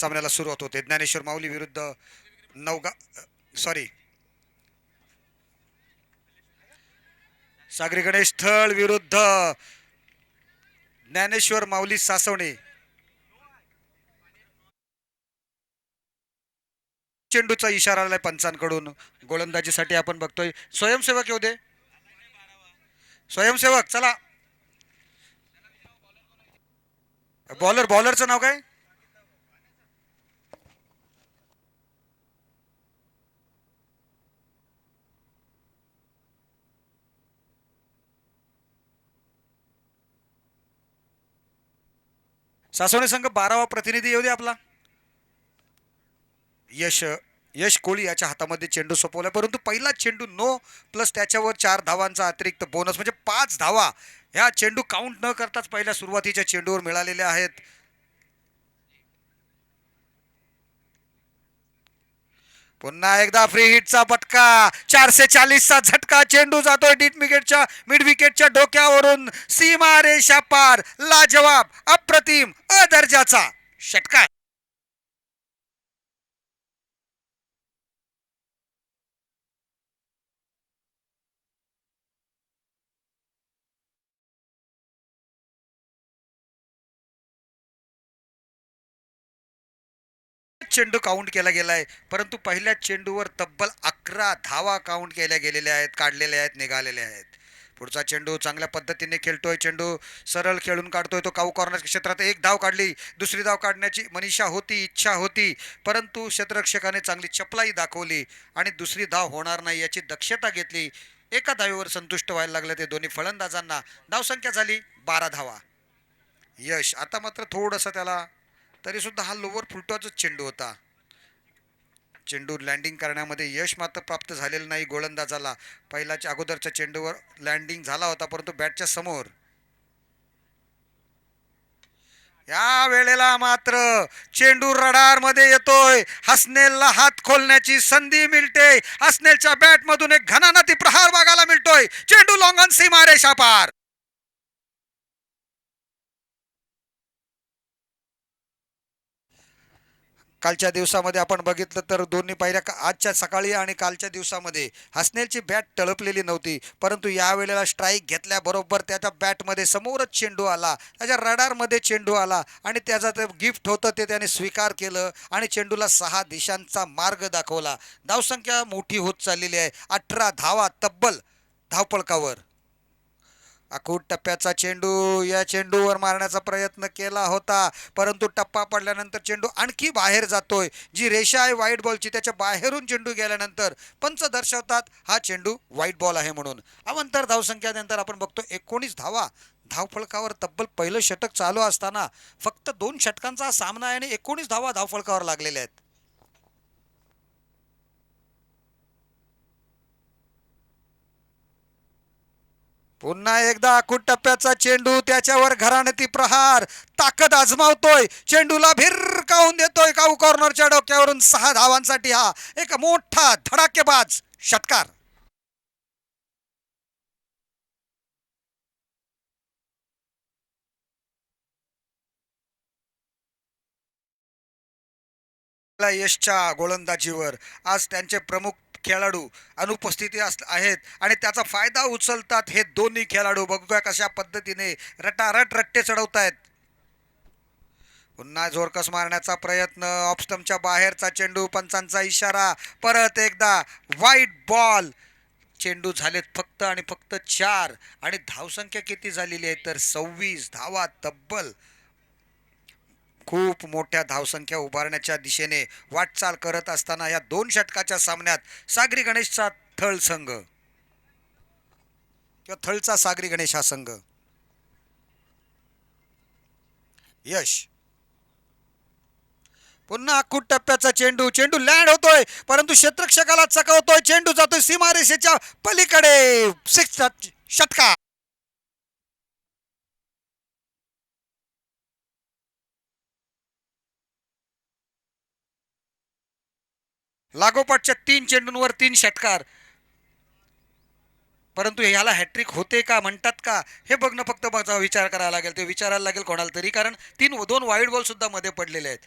सामन्याला सुरुवात होते. ज्ञानेश्वर माऊली विरुद्ध नवगा सॉरी सागरी गणेश थळ विरुद्ध ज्ञानेश्वर माऊली सासवणे. चेंडूचा इशारा आलाय पंचांकडून. गोलंदाजीसाठी आपण बघतोय स्वयंसेवक येऊ दे. स्वयंसेवक चला. बॉलरचं नाव काय? सासवणे संघ 12वा प्रतिनिधी येऊ दे आपला. यश यश कोळी याच्या हातामध्ये चेंडू सोपवला, परंतु पहिला चेंडू नो प्लस त्याच्यावर 4 धावांचा अतिरिक्त बोनस म्हणजे 5 धावा ह्या चेंडू काउंट न करताच पहिल्या सुरुवातीच्या चेंडूवर मिळालेल्या आहेत. पुन्हा एकदा फ्री हिटचा फटका. 440चा झटका. चेंडू जातोय मिड विकेटच्या डोक्यावरून सीमा रेषा पार. लाजवाब, अप्रतिम, अदर्जाचा षटकार. चेंडू काउंट केला गेलाय, परंतु पहिल्या चेंडूवर तब्बल 11 धावा काउंट केल्या गेलेल्या आहेत, काढलेल्या आहेत, निघालेल्या आहेत. पुढचा चेंडू चांगल्या पद्धतीने खेळतोय. चेंडू सरळ खेळून काढतोय तो. काऊ कॉर्नर क्षेत्रात एक धाव काढली. दुसरी धाव काढण्याची मनीषा होती, इच्छा होती, परंतु क्षेत्ररक्षकाने चांगली चपलाई दाखवली आणि दुसरी धाव होणार नाही याची दक्षता घेतली. एका धावेवर संतुष्ट व्हायला लागले ते दोन्ही फलंदाजांना. धावसंख्या झाली 12 धावा. यश आता मात्र थोडंसं त्याला, तरी सुद्धा हा लोवर फुलटॉचच चेंडू होता. चेंडू लँडिंग करण्यामध्ये यश मात्र प्राप्त झालेलं नाही गोलंदाजाला. पहिल्याच्या अगोदरच्या चेंडूवर लँडिंग झाला होता, परंतु बॅटच्या समोर. या वेळेला मात्र चेंडू रडार मध्ये येतोय. हसनेलला हात खोलण्याची संधी मिळते. हसनेलच्या बॅट मधून एक घणानाती प्रहार बघायला मिळतोय. चेंडू लॉंगन सीमा रेषा पार. कालच्या दिवसामध्ये आपण बघितलं तर दोन्ही पायऱ्या आजच्या सकाळी आणि कालच्या दिवसामध्ये हसनेलची बॅट तळपलेली नव्हती, परंतु यावेळेला स्ट्राईक घेतल्याबरोबर त्याच्या बॅटमध्ये समोरच चेंडू आला, त्याच्या रडारमध्ये चेंडू आला आणि त्याचा ते गिफ्ट होतं ते त्याने स्वीकार केलं आणि चेंडूला 6 दिशांचा मार्ग दाखवला. धावसंख्या मोठी होत चाललेली आहे. 18 धावा तब्बल धावपळकावर. आखूड टप्प्याचा चेंडू. या चेंडूवर मारण्याचा प्रयत्न केला होता, परंतु टप्पा पडल्यानंतर चेंडू आणखी बाहेर जातोय. जी रेषा आहे व्हाईट बॉलची त्याच्या बाहेरून चेंडू गेल्यानंतर पंच दर्शवतात हा चेंडू व्हाईट बॉल आहे म्हणून. अवंतर धावसंख्या नंतर आपण बघतो 19 धावा धावफलकावर. तब्बल पहिलं षटक चालू असताना फक्त 2 षटकांचा सामना आहे आणि 19 धावा धावफलकावर लागलेल्या आहेत. पुन्हा एकदा आखूड टप्प्याचा चेंडू. त्याच्यावर घराणती प्रहार. ताकद आजमावतोय. चेंडूला भिरकावून देतोय काऊ कॉर्नरच्या डोक्यावरून. 6 धावांसाठी हा एक मोठा धडाकेबाज षटकार. यशच्या गोलंदाजीवर आज त्यांचे प्रमुख खेळाडू अनुपस्थिती आहेत आणि त्याचा फायदा उचलतात हे दोन्ही खेळाडू. बघूया कशा पद्धतीने रटारट रट्टे चढवतायत. पुन्हा जोरकस मारण्याचा प्रयत्न. ऑफस्टमच्या बाहेरचा चेंडू. पंचांचा इशारा. परत एकदा व्हाईट बॉल. चेंडू झालेत फक्त आणि फक्त 4 आणि धावसंख्या किती झालेली आहे तर 26 धावा तब्बल. खूप मोठ्या धावसंख्या उभारण्याच्या दिशेने वाटचाल करत असताना या 2 षटकाच्या सामन्यात सागरी गणेशचा थळ संघ किंवा थळचा सागरी गणेश हा संघ. यश पुन्हा आखूड टप्प्याचा चेंडू. चेंडू लँड होतोय, परंतु क्षेत्ररक्षकाला चकवतोय. चेंडू जातोय सीमारेषेच्या पलीकडे. 6 षटकार. लागोपाठच्या 3 चेंडूंवर 3 षटकार, परंतु ह्याला हॅट्रिक होते का म्हणतात का हे बघणं फक्त विचार करायला लागेल. ते विचारायला लागेल कोणाला तरी, कारण 2 वाईड बॉल सुद्धा मध्ये पडलेले आहेत.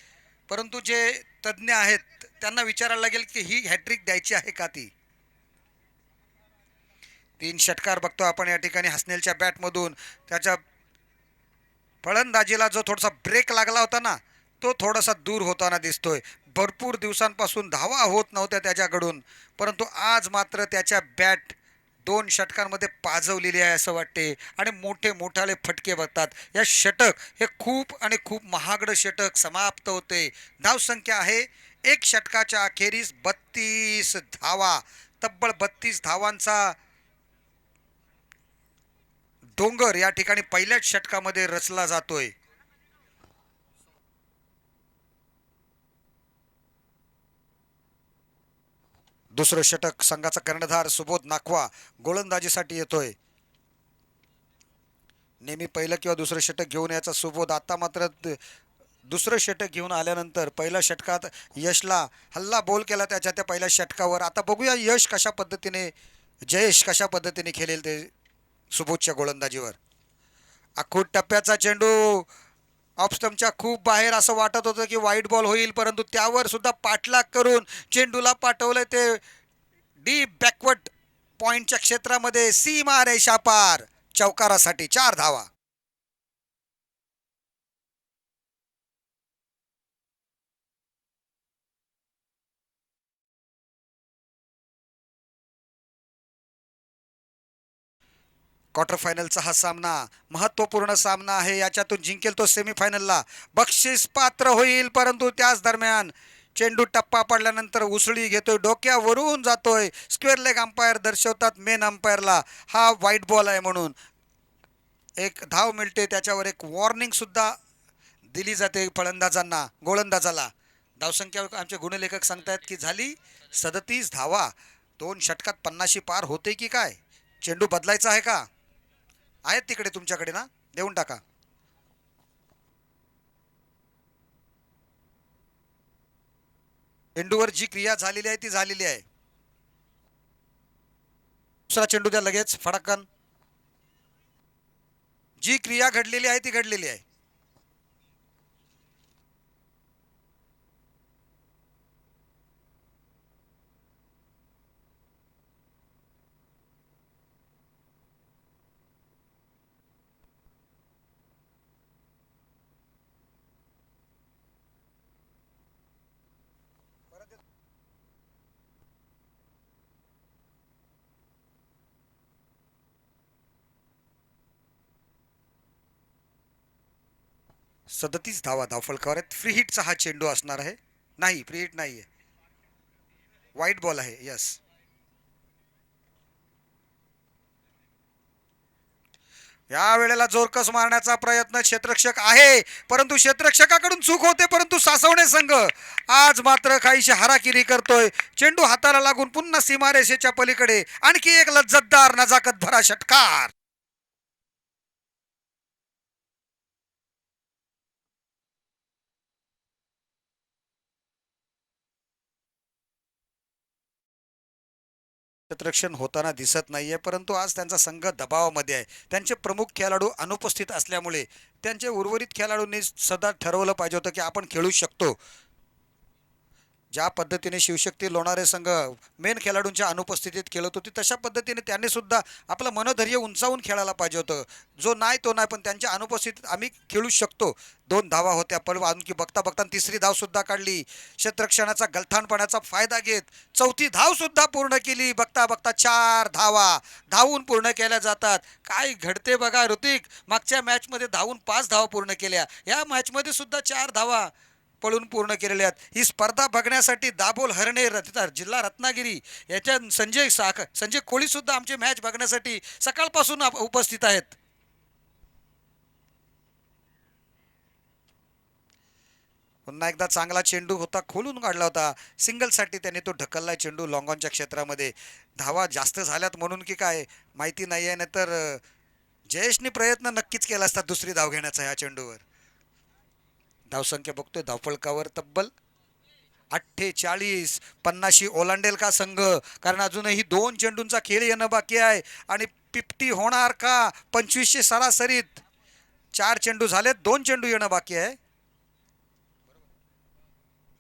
परंतु जे तज्ज्ञ आहेत त्यांना विचारायला लागेल की ही हॅट्रिक द्यायची आहे का ती. 3 षटकार बघतो आपण या ठिकाणी हसनेलच्या बॅटमधून. त्याच्या फलंदाजीला जो थोडासा ब्रेक लागला होता ना, तो थोडासा दूर होताना दिसतोय. भरपूर दिवसांपासून धावा होत नव्हत्या त्याच्याकडून, परंतु आज मात्र त्याच्या बॅट 2 षटकांमध्ये पाजवलेली आहे असं वाटते आणि मोठे मोठाले फटके बघतात. या षटक हे खूप आणि खूप महागडं षटक समाप्त होते. धावसंख्या आहे 1 षटकाच्या अखेरीस 32 धावा. तब्बल 32 धावांचा डोंगर या ठिकाणी पहिल्याच षटकामध्ये रचला जातोय. दुसरं षटक संघाचा कर्णधार सुबोध नाखवा गोलंदाजीसाठी येतोय. नेहमी पहिलं किंवा दुसरं षटक घेऊन याचा सुबोध आता मात्र दुसरं षटक घेऊन आल्यानंतर पहिल्या षटकात यशला हल्ला बोल केला त्याच्या त्या पहिल्या षटकावर. आता बघूया यश कशा पद्धतीने, जयेश कशा पद्धतीने खेळेल ते सुबोधच्या गोलंदाजीवर. आखूड टप्प्याचा चेंडू ऑफस्टमच्या खूप बाहेर असं वाटत होतं की वाईट बॉल होईल, परंतु त्यावर सुद्धा पाठलाग करून चेंडूला पाठवलं ते डीप बॅकवर्ड पॉइंटच्या क्षेत्रामध्ये. सीमा रेषा पार चौकारासाठी 4 धावा. क्वार्टर फायनलचा हा सामना महत्त्वपूर्ण सामना आहे. याच्यातून जिंकेल तो सेमीफायनलला बक्षीस पात्र होईल, परंतु त्याच दरम्यान चेंडू टप्पा पडल्यानंतर उसळी घेतोय, डोक्यावरून जातोय. स्क्वेअर लेग अंपायर दर्शवतात मेन अंपायरला हा वाईट बॉल आहे म्हणून. एक धाव मिळते, त्याच्यावर एक वॉर्निंग सुद्धा दिली जाते फलंदाजांना, गोलंदाजाला. धावसंख्या आमचे गुणलेखक सांगतायत की झाली 37 धावा. 2 षटकात 50 पार होते की काय. चेंडू बदलायचा आहे का? आहेत तिकडे तुमच्याकडे ना, देऊन टाका. चेंडूवर जी क्रिया झालेली आहे ती झालेली आहे. दुसरा चेंडू द्या लगेच फडकन. जी क्रिया घडलेली आहे ती घडलेली आहे. सदतीस धावा धावफलकावर आहेत. फ्री हिटचा हा चेंडू असणार आहे. नाही, फ्री हिट नाही आहे, वाईट बॉल आहे. यस, या वेळेला जोरकस मारण्याचा प्रयत्न क्षेत्ररक्षक आहे, परंतु क्षेत्ररक्षकाकडून चूक होते. परंतु सासवणे संघ आज मात्र काहीशी हाराकिरी करतोय. चेंडू हाताला लागून पुन्हा सीमारेषेच्या पलीकडे आणखी एक लज्जतदार नजाकत भरा षटकार. क्षेत्ररक्षण होताना दिसत नाहीये, परंतु आज त्यांचा संघ दबावामध्ये आहे. त्यांचे प्रमुख खेळाडू अनुपस्थित असल्यामुळे त्यांचे उर्वरित खेळाडूंनी सदा ठरवलं पाहिजे होतं की आपण खेळू शकतो. ज्या पद्धतीने शिवशक्ती लोणारे संघ मेन खेळाडूंच्या अनुपस्थितीत खेळत होती, तशा पद्धतीने त्यांनी सुद्धा आपलं मनोधैर्य उंचावून खेळायला पाहिजे होतं. जो नाही तो नाही, पण त्यांच्या अनुपस्थितीत आम्ही खेळू शकतो. 2 धावा होत्या, पण आणखी बघता बघता तिसरी धाव सुद्धा काढली. क्षेत्ररक्षणाचा गलथानपणाचा फायदा घेत चौथी धाव सुद्धा पूर्ण केली. बघता बघता 4 धावा धावून पूर्ण केल्या जातात. काय घडते बघा ऋतिक, मागच्या मॅचमध्ये धावून 5 धावा पूर्ण केल्या, या मॅचमध्ये सुद्धा 4 धावा पळून पूर्ण केलेल्या आहेत. ही स्पर्धा बघण्यासाठी दाभोल, हरणे, जिल्हा रत्नागिरी याच्या संजय कोळी सुद्धा आमची मॅच बघण्यासाठी सकाळपासून उपस्थित आहेत. पुन्हा एकदा चांगला चेंडू होता, खोलून काढला होता. सिंगलसाठी त्याने तो ढकललाय चेंडू लॉंगॉनच्या क्षेत्रामध्ये. धावा जास्त झाल्यात म्हणून की काय माहिती नाही आहे, नाहीतर जयेशने प्रयत्न नक्कीच केला असता दुसरी धाव घेण्याचा ह्या चेंडूवर. धावसंख्या बघतोय धावफलकावर तब्बल 48. 50 ओलांडेल का संघ, कारण अजूनही 2 चेंडूंचा खेळ येणं बाकी आहे. आणि 50 होणार का 2500 सरासरीत. 4 चेंडू झालेत, 2 चेंडू येणं बाकी आहे.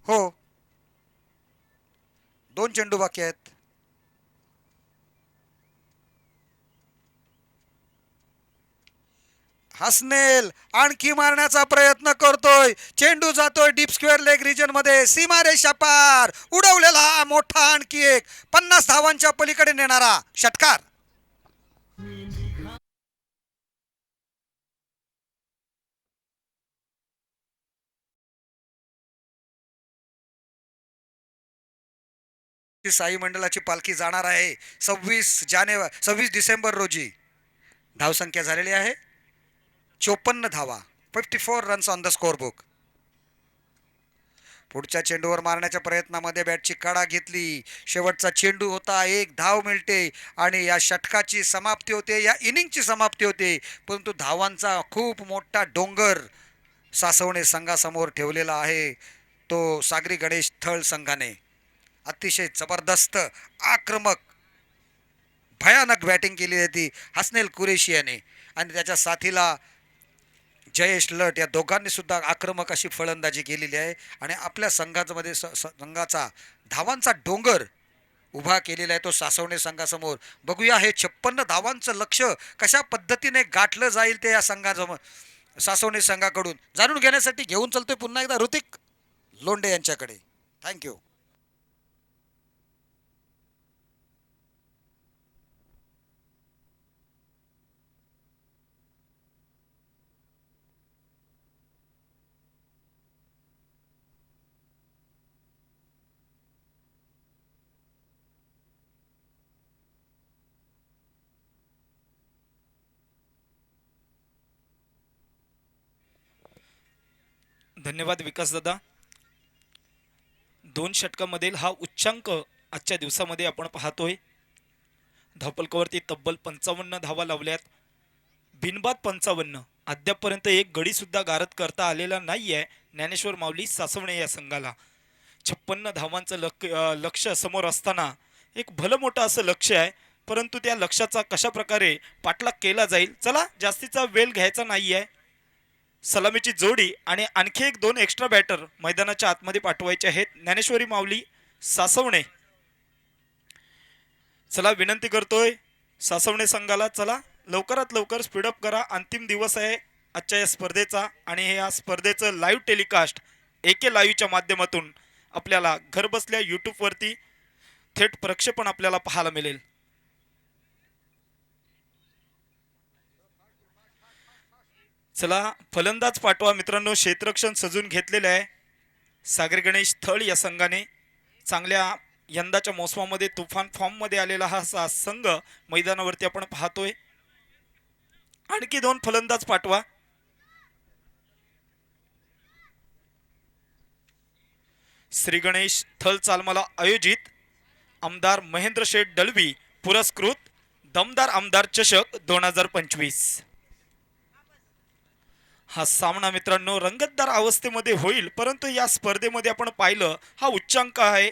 हो, 2 चेंडू बाकी आहेत. हसनेल आणखी मारण्याचा प्रयत्न करतोय. चेंडू जातोय डीप स्क्वेअर लेग रिजन मध्ये, सीमारेषा पार उडवलेला हा मोठा आणखी एक 50 धावांच्या पलीकडे नेणारा षटकार. साई मंडळाची पालखी जाणार आहे 26 डिसेंबर रोजी. धावसंख्या झालेली आहे 54 धावा, 54 runs on the score book. पुढच्या चेंडूवर मारण्याच्या प्रयत्नामध्ये बॅटची कडा घेतली. शेवटचा चेंडू होता, एक धाव मिळते आणि या षटकाची समाप्ती होते, या इनिंगची समाप्ती होते. परंतु धावांचा खूप मोठा डोंगर सासवणे संघासमोर ठेवलेला आहे तो सागरी गणेश थळ संघाने. अतिशय जबरदस्त आक्रमक भयानक बॅटिंग केली होती हसनेल कुरेशी याने आणि त्याच्या साथीला जयेश लट या दोघांनी सुद्धा आक्रमक अशी फलंदाजी केलेली आहे आणि आपल्या संघामध्ये संघाचा धावांचा डोंगर उभा केलेला आहे तो सासवणे संघासमोर. बघूया हे 56 धावांचं लक्ष कशा पद्धतीने गाठलं जाईल ते या संघासमोर सासवणे संघाकडून जाणून घेण्यासाठी घेऊन चलतोय पुन्हा एकदा ऋतिक लोंढे यांच्याकडे. थँक्यू. धन्यवाद विकास दादा. 2 षटकामधील हा उच्चांक आजच्या दिवसामध्ये आपण पाहतोय. धावपलकावरती तब्बल 55 धावा लावल्यात, बिनबाद 55. अद्यापपर्यंत एक गडी सुद्धा गारद करता आलेला नाहीये ज्ञानेश्वर माऊली सासवणे या संघाला. 56 धावांचं लक्ष समोर असताना एक भलं मोठं असं लक्ष आहे, परंतु त्या लक्ष्याचा कशा प्रकारे पाठलाग केला जाईल. चला जास्तीचा वेळ घ्यायचा नाहीये. सलामीची जोडी आणि आणखी एक 2 एक्स्ट्रा बॅटर मैदानाच्या आतमध्ये पाठवायचे आहेत ज्ञानेश्वरी माऊली सासवणे. चला विनंती करतोय सासवणे संघाला, चला लवकरात लवकर स्पीडअप करा. अंतिम दिवस आहे आजच्या या स्पर्धेचा आणि या स्पर्धेचं लाईव्ह टेलिकास्ट AK लाईव्हच्या माध्यमातून आपल्याला घरबसल्या यूट्यूबवरती थेट प्रक्षेपण आपल्याला पाहायला मिळेल. चला फलंदाज पाठवा मित्रांनो. क्षेत्ररक्षण सजून घेतलेलं आहे सागरी गणेश थळ या संघाने. चांगल्या यंदाच्या मोसमामध्ये तुफान फॉर्म मध्ये आलेला हा संघ मैदानावरती आपण पाहतोय. आणखी 2 फलंदाज पाठवा. श्री गणेश थल चालमाला आयोजित आमदार महेंद्र शेठ दळवी पुरस्कृत दमदार आमदार चषक 2025. हा सामना मित्रांनो रंगतदार अवस्थेमध्ये होईल, परंतु या स्पर्धेमध्ये आपण पाहिलं हा उच्चांक आहे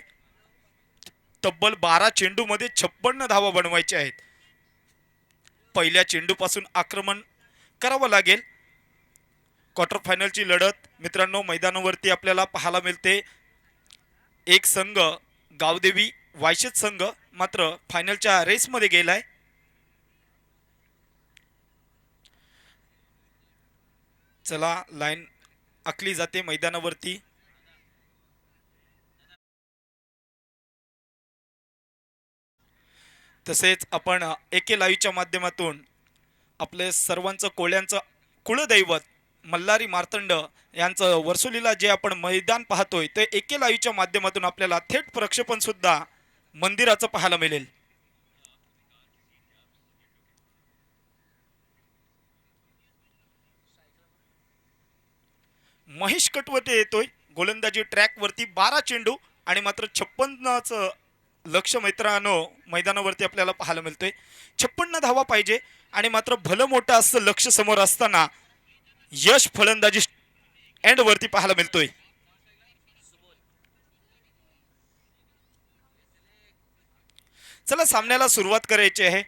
तब्बल 12 चेंडूमध्ये 56 धावा बनवायच्या आहेत. पहिल्या चेंडूपासून आक्रमण करावं लागेल. क्वार्टर फायनलची लढत मित्रांनो मैदानावरती आपल्याला पाहायला मिळते. एक संघ गावदेवी वायशेत संघ मात्र फायनलच्या रेसमध्ये गेलाय. चला लाईन आखली जाते मैदानावरती. तसेच आपण AK लाईव्हच्या माध्यमातून आपले सर्वांचं कोळ्यांचं कुळदैवत मल्हारी मार्तंड यांचं वर्सोलीला जे आपण मैदान पाहतोय ते AK लाईव्हच्या माध्यमातून आपल्याला थेट प्रक्षेपण सुद्धा मंदिराचं पाहायला मिळेल. महेश कटवते येतोय गोलंदाजी ट्रॅक वरती. 12 चेंडू आणि मात्र 56चं लक्ष मित्रांनो मैदानावरती आपल्याला पाहायला मिळतोय. 56 धावा पाहिजे आणि मात्र भलं मोठं असं लक्ष समोर असताना यश फलंदाजी एंड वरती पाहायला मिळतोय. चला सामन्याला सुरुवात करायची आहे.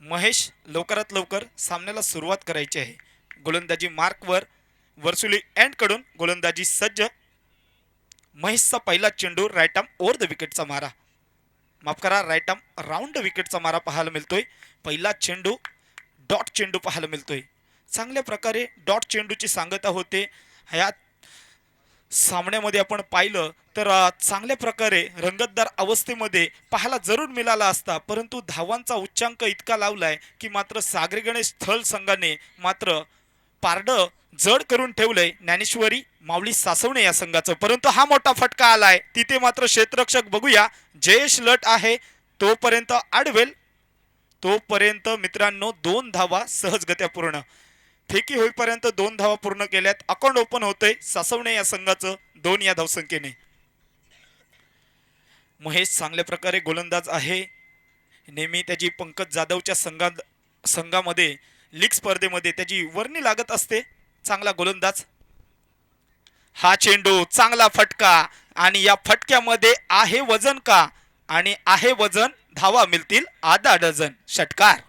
महेश लवकरात लवकर सामन्याला सुरुवात करायची आहे. गोलंदाजी मार्कवर वर्सुली एंड कडून गोलंदाजी सज्ज. महेशचा पहिला चेंडू राईट आर्म ओव्हर द विकेटचा मारा, माफ करा राईट आर्म राऊंड विकेटचा मारा पाहायला मिळतोय. पहिला चेंडू डॉट चेंडू पाहायला मिळतोय. चांगल्या प्रकारे डॉट चेंडूची सांगता होते. ह्या सामन्यामध्ये आपण पाहिलं तर चांगल्या प्रकारे रंगतदार अवस्थेमध्ये पाहायला जरूर मिळाला असता, परंतु धावांचा उच्चांक इतका लावलाय की मात्र सागरी गणेश थल संघाने मात्र पारडं जड करून ठेवलंय ज्ञानेश्वरी माऊली सासवणे या संघाचं. परंतु हा मोठा फटका आलाय, तिथे मात्र क्षेत्ररक्षक बघूया जयेश लट आहे तोपर्यंत आडवेल. तोपर्यंत मित्रांनो 2 धावा सहजगत्या पूर्ण, फेकी होईपर्यंत 2 धावा पूर्ण केल्यात. अकाउंट ओपन होतंय सासवणे या संघाचं 2 या धावसंख्येने. महेश चांगल्या प्रकारे गोलंदाज आहे. नेहमी त्याची पंकज जाधवच्या संघामध्ये लीग स्पर्धेमध्ये त्याची वर्णी लागत असते. चांगला गोलंदाज. हा चेंडू चांगला फटका आणि या फटक्यामध्ये आहे वजन का, आणि आहे वजन, धावा मिळतील आधा डझन. षटकार.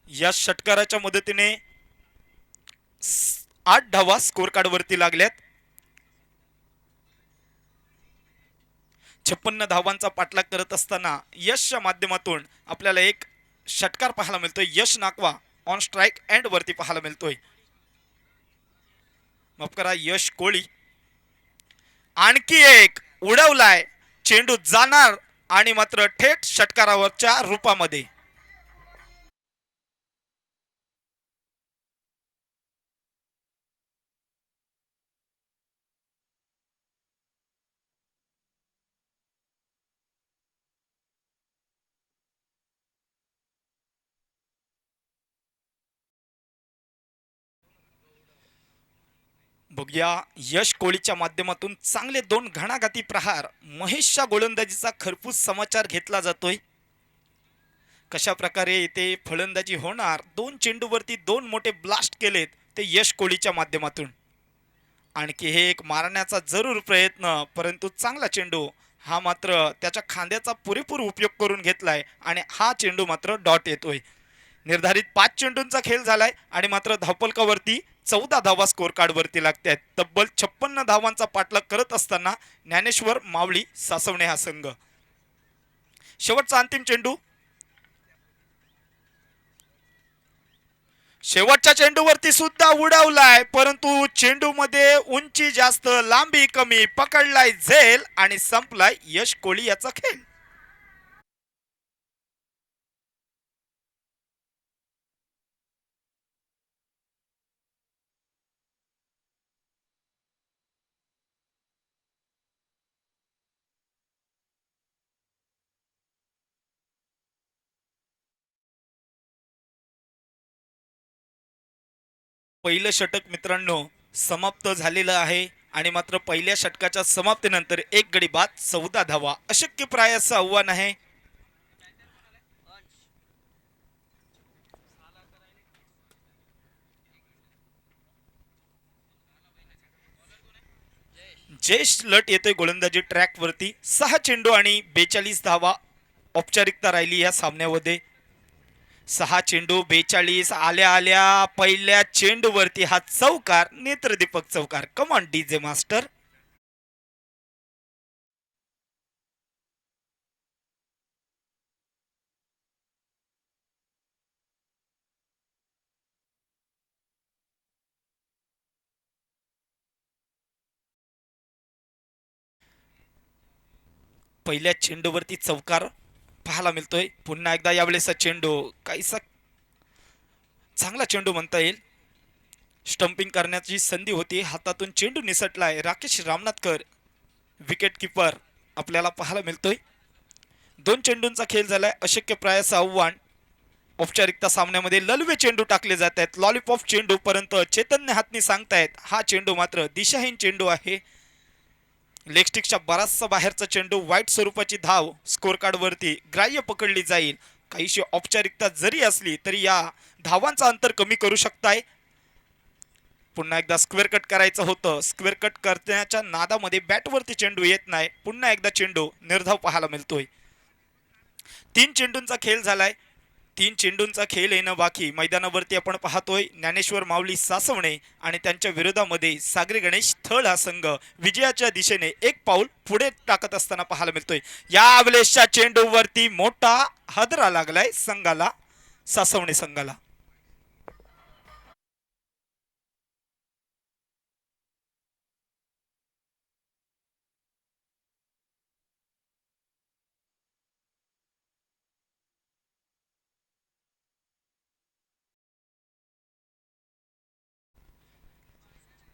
या षटकाराच्या मदतीने 8 धावा स्कोर कार्ड वरती लागल्यात. 56 धावांचा पाठलाग करत असताना यशच्या माध्यमातून आपल्याला एक षटकार पाहायला मिळतोय. यश नाकवा ऑन स्ट्राईक एंड वरती पाहायला मिळतोय. माफ करा यश कोळी. आणखी एक उडवलाय चेंडू जाणार आणि मात्र थेट षटकारावरच्या रूपामध्ये. बघूया यश कोळीच्या माध्यमातून चांगले 2 घणाघाती प्रहार. महेशच्या गोलंदाजीचा खरपूस समाचार घेतला जातोय. कशा प्रकारे इथे फलंदाजी होणार. 2 चेंडूवरती 2 मोठे ब्लास्ट केलेत ते यश कोळीच्या माध्यमातून. आणखी हे एक मारण्याचा जरूर प्रयत्न, परंतु चांगला चेंडू. हा मात्र त्याच्या खांद्याचा पुरेपूर उपयोग करून घेतलाय आणि हा चेंडू मात्र डॉट येतोय. निर्धारित 5 चेंडूंचा खेळ झालाय आणि मात्र धावफलकावरती 14 धावा स्कोर कार्ड वरती लागतात. तब्बल 56 धावांचा पाठलाग करत असताना ज्ञानेश्वर मावळी सासवणे हा संघ. शेवटचा अंतिम चेंडू. शेवटच्या चेंडूवरती सुद्धा उडवलाय, परंतु चेंडू मध्ये उंची जास्त लांबी कमी, पकडलाय झेल आणि संपलाय यश कोळी याचा खेळ. पहिलं षटक मित्रांनो समाप्त झालेलं आहे आणि मात्र पहिल्या षटकाच्या समाप्तीनंतर एक गडी बाद 14 धावा अशक्य प्रायाचं आव्हान आहे. जयेश लट येतोय गोलंदाजी ट्रॅक वरती. 6 चेंडू आणि 42 धावा औपचारिकता राहिली या सामन्यामध्ये. 6 चेंडू 42. आल्या आल्या पहिल्या चेंडूवरती हा चौकार, नेत्रदीपक चौकार. Come on DJ master. पहिल्या चेंडूवरती चौकार पाहायला मिळतोय. पुन्हा एकदा यावेळेस चेंडू काहीसा चांगला चेंडू म्हणता येईल. स्टंपिंग करण्याची संधी होती, हातातून चेंडू निसटलाय. राकेश रामनाथकर विकेट किपर आपल्याला पाहायला मिळतोय. 2 चेंडूंचा खेळ झालाय. अशक्य प्रायाचं आव्हान. औपचारिकता सामन्यामध्ये ललवे चेंडू टाकले जात आहेत, लॉलीपॉप चेंडू, परंतु चैतन्य हातनी सांगतायत हा चेंडू मात्र दिशाहीन चेंडू आहे. लेगस्टिकच्या बराचसा बाहेरचा चेंडू. वाईट स्वरूपाची धाव स्कोर कार्ड वरती ग्राह्य पकडली जाईल. काहीशी औपचारिकता जरी असली तरी या धावांचा अंतर कमी करू शकताय. पुन्हा एकदा स्क्वेअर कट करायचं होतं. स्क्वेअर कट करण्याच्या नादामध्ये बॅटवरती चेंडू येत नाही. पुन्हा एकदा चेंडू निर्धाव पाहायला मिळतोय. 3 चेंडूंचा खेळ झालाय. 3 चेंडूंचा खेळ येणं बाकी. मैदानावरती आपण पाहतोय ज्ञानेश्वर माऊली सासवणे आणि त्यांच्या विरोधामध्ये सागरी गणेश थळ हा संघ विजयाच्या दिशेने एक पाऊल पुढे टाकत असताना पाहायला मिळतोय. या वेळेसच्या चेंडूवरती मोठा हादरा लागलाय संघाला, सासवणे संघाला.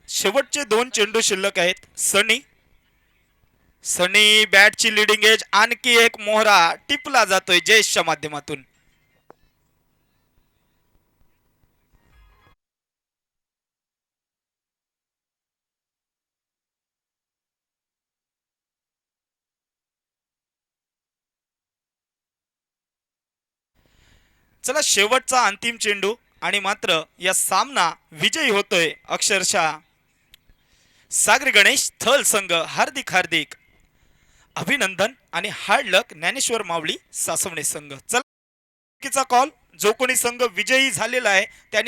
शेवटचे 2 चेंडू शिल्लक आहेत. सनी बॅटची लिडिंग एज, आणखी एक मोहरा टिपला जातोय जयेशच्या माध्यमातून. चला शेवटचा अंतिम चेंडू आणि मात्र या सामना विजयी होतोय अक्षरशः सागरी गणेश थल संघ. हार्दिक हार्दिक अभिनंदन आणि हार्ड लक ज्ञानेश्वर मावळी सासवणे संघ. चला कॉल, जो कोणी संघ विजयी झालेला आहे त्यांनी